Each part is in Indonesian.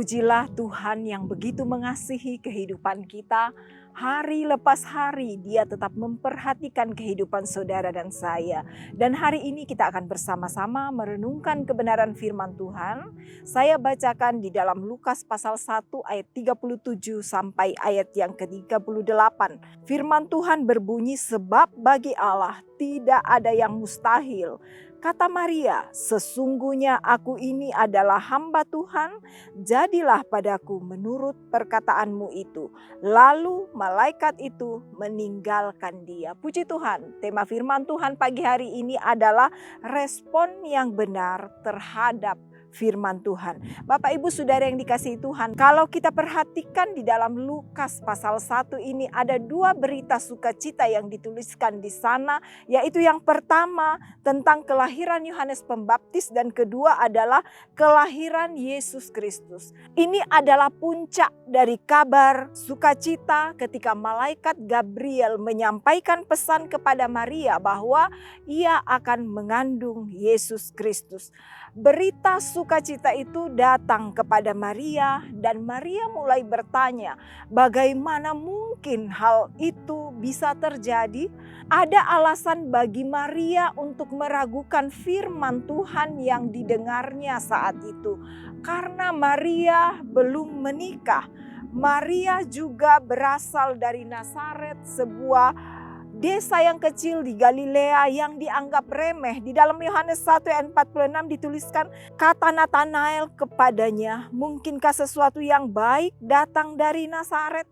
Terpujilah Tuhan yang begitu mengasihi kehidupan kita. Hari lepas hari Dia tetap memperhatikan kehidupan saudara dan saya. Dan hari ini kita akan bersama-sama merenungkan kebenaran firman Tuhan. Saya bacakan di dalam Lukas pasal 1 ayat 37 sampai ayat yang ke-38. Firman Tuhan berbunyi, sebab bagi Allah tidak ada yang mustahil. Kata Maria, sesungguhnya aku ini adalah hamba Tuhan, jadilah padaku menurut perkataanmu itu. Lalu malaikat itu meninggalkan dia. Puji Tuhan, tema firman Tuhan pagi hari ini adalah respon yang benar terhadap firman Tuhan. Bapak Ibu Saudara yang dikasihi Tuhan, kalau kita perhatikan di dalam Lukas pasal 1 ini ada dua berita sukacita yang dituliskan di sana, yaitu yang pertama tentang kelahiran Yohanes Pembaptis dan kedua adalah kelahiran Yesus Kristus. Ini adalah puncak dari kabar sukacita ketika malaikat Gabriel menyampaikan pesan kepada Maria bahwa ia akan mengandung Yesus Kristus. Berita sukacita itu datang kepada Maria dan Maria mulai bertanya, bagaimana mungkin hal itu bisa terjadi? Ada alasan bagi Maria untuk meragukan firman Tuhan yang didengarnya saat itu. Karena Maria belum menikah. Maria juga berasal dari Nazaret, sebuah desa yang kecil di Galilea yang dianggap remeh. Di dalam Yohanes 1 ayat 46 dituliskan, kata Natanael kepadanya, mungkinkah sesuatu yang baik datang dari Nazaret?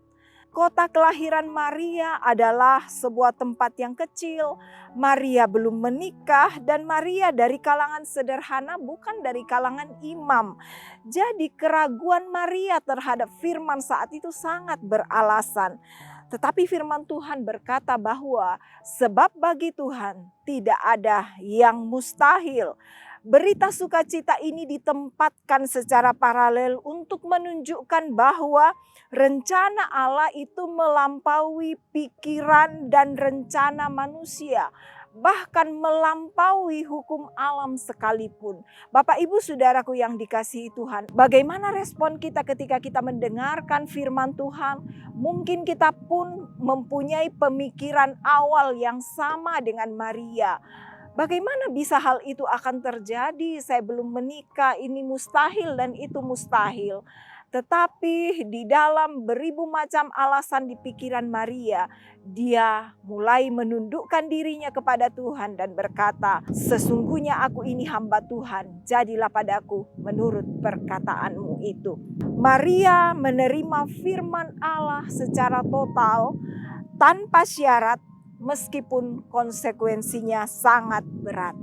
Kota kelahiran Maria adalah sebuah tempat yang kecil. Maria belum menikah dan Maria dari kalangan sederhana, bukan dari kalangan imam. Jadi keraguan Maria terhadap firman saat itu sangat beralasan. Tetapi firman Tuhan berkata bahwa sebab bagi Tuhan tidak ada yang mustahil. Berita sukacita ini ditempatkan secara paralel untuk menunjukkan bahwa rencana Allah itu melampaui pikiran dan rencana manusia. Bahkan melampaui hukum alam sekalipun. Bapak Ibu Saudaraku yang dikasihi Tuhan, bagaimana respon kita ketika kita mendengarkan firman Tuhan? Mungkin kita pun mempunyai pemikiran awal yang sama dengan Maria. Bagaimana bisa hal itu akan terjadi? Saya belum menikah, ini mustahil dan itu mustahil. Tetapi di dalam beribu macam alasan di pikiran Maria, dia mulai menundukkan dirinya kepada Tuhan dan berkata, sesungguhnya aku ini hamba Tuhan, jadilah padaku menurut perkataanmu itu. Maria menerima firman Allah secara total, tanpa syarat, meskipun konsekuensinya sangat berat.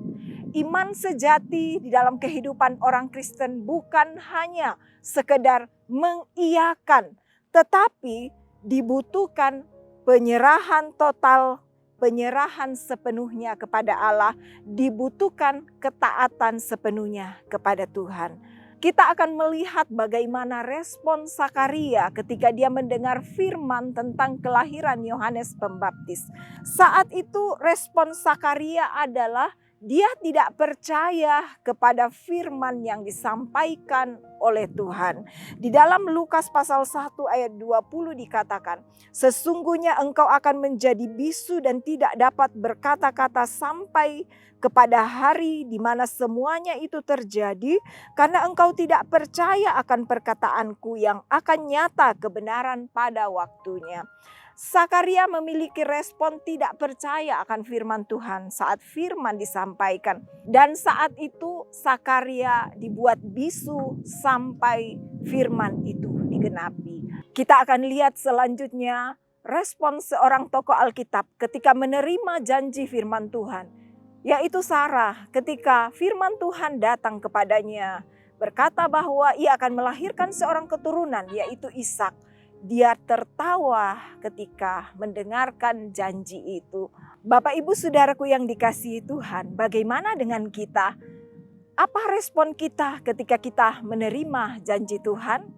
Iman sejati di dalam kehidupan orang Kristen bukan hanya sekedar mengiyakan, tetapi dibutuhkan penyerahan total, penyerahan sepenuhnya kepada Allah, dibutuhkan ketaatan sepenuhnya kepada Tuhan. Kita akan melihat bagaimana respon Sakaria ketika dia mendengar firman tentang kelahiran Yohanes Pembaptis. Saat itu respon Sakaria adalah dia tidak percaya kepada firman yang disampaikan oleh Tuhan. Di dalam Lukas pasal 1 ayat 20 dikatakan, sesungguhnya engkau akan menjadi bisu dan tidak dapat berkata-kata sampai kepada hari di mana semuanya itu terjadi, karena engkau tidak percaya akan perkataanku yang akan nyata kebenaran pada waktunya. Sakaria memiliki respon tidak percaya akan firman Tuhan saat firman disampaikan. Dan saat itu Sakaria dibuat bisu sampai firman itu digenapi. Kita akan lihat selanjutnya respon seorang tokoh Alkitab ketika menerima janji firman Tuhan. Yaitu Sarah ketika firman Tuhan datang kepadanya. Berkata bahwa ia akan melahirkan seorang keturunan yaitu Ishak. Dia tertawa ketika mendengarkan janji itu. Bapak Ibu Saudaraku yang dikasihi Tuhan, bagaimana dengan kita? Apa respon kita ketika kita menerima janji Tuhan?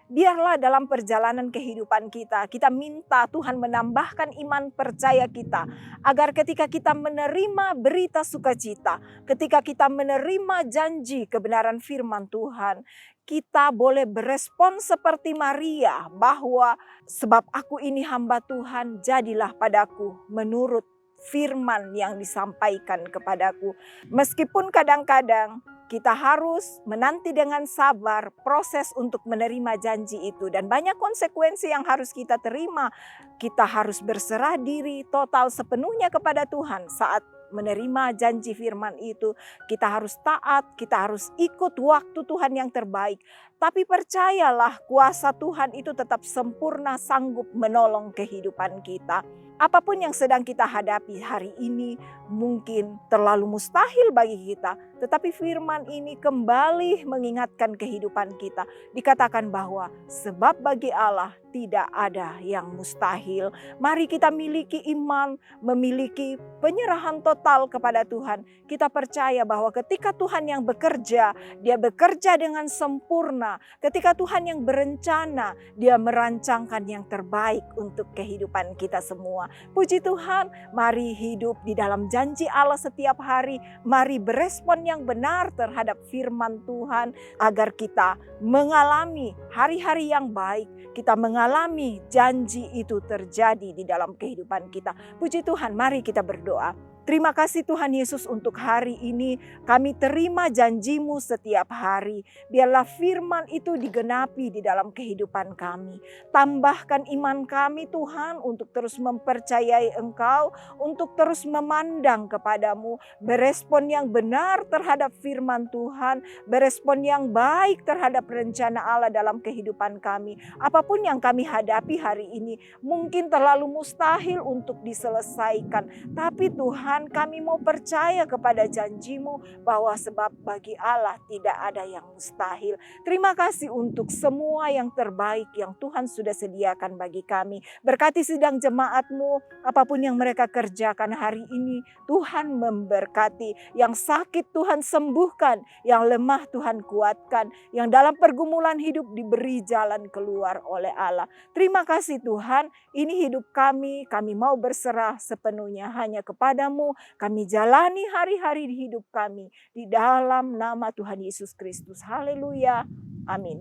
Biarlah dalam perjalanan kehidupan kita minta Tuhan menambahkan iman percaya kita. Agar ketika kita menerima berita sukacita, ketika kita menerima janji kebenaran firman Tuhan, kita boleh berespon seperti Maria bahwa sebab aku ini hamba Tuhan, jadilah padaku menurut firman yang disampaikan kepadaku. Meskipun kadang-kadang kita harus menanti dengan sabar proses untuk menerima janji itu. Dan banyak konsekuensi yang harus kita terima. Kita harus berserah diri total sepenuhnya kepada Tuhan saat menerima janji firman itu. Kita harus taat, kita harus ikut waktu Tuhan yang terbaik. Tapi percayalah, kuasa Tuhan itu tetap sempurna, sanggup menolong kehidupan kita. Apapun yang sedang kita hadapi hari ini mungkin terlalu mustahil bagi kita. Tetapi firman ini kembali mengingatkan kehidupan kita. Dikatakan bahwa sebab bagi Allah tidak ada yang mustahil. Mari kita miliki iman, memiliki penyerahan total kepada Tuhan. Kita percaya bahwa ketika Tuhan yang bekerja, Dia bekerja dengan sempurna. Ketika Tuhan yang berencana, Dia merancangkan yang terbaik untuk kehidupan kita semua. Puji Tuhan, mari hidup di dalam janji Allah setiap hari. Mari berespon yang benar terhadap firman Tuhan agar kita mengalami hari-hari yang baik. Kita mengalami janji itu terjadi di dalam kehidupan kita. Puji Tuhan, mari kita berdoa. Terima kasih Tuhan Yesus untuk hari ini. Kami terima janji-Mu setiap hari. Biarlah firman itu digenapi di dalam kehidupan kami. Tambahkan iman kami Tuhan untuk terus mempercayai Engkau. Untuk terus memandang kepadamu. Berespon yang benar terhadap firman Tuhan. Berespon yang baik terhadap rencana Allah dalam kehidupan kami. Apapun yang kami hadapi hari ini mungkin terlalu mustahil untuk diselesaikan. Tapi Tuhan, kami mau percaya kepada janji-Mu bahwa sebab bagi Allah tidak ada yang mustahil. Terima kasih untuk semua yang terbaik yang Tuhan sudah sediakan bagi kami. Berkati sidang jemaat-Mu, apapun yang mereka kerjakan hari ini, Tuhan memberkati. Yang sakit Tuhan sembuhkan, yang lemah Tuhan kuatkan, yang dalam pergumulan hidup diberi jalan keluar oleh Allah. Terima kasih Tuhan, ini hidup kami mau berserah sepenuhnya hanya kepadamu. Kami jalani hari-hari di hidup kami di dalam nama Tuhan Yesus Kristus. Haleluya. Amin.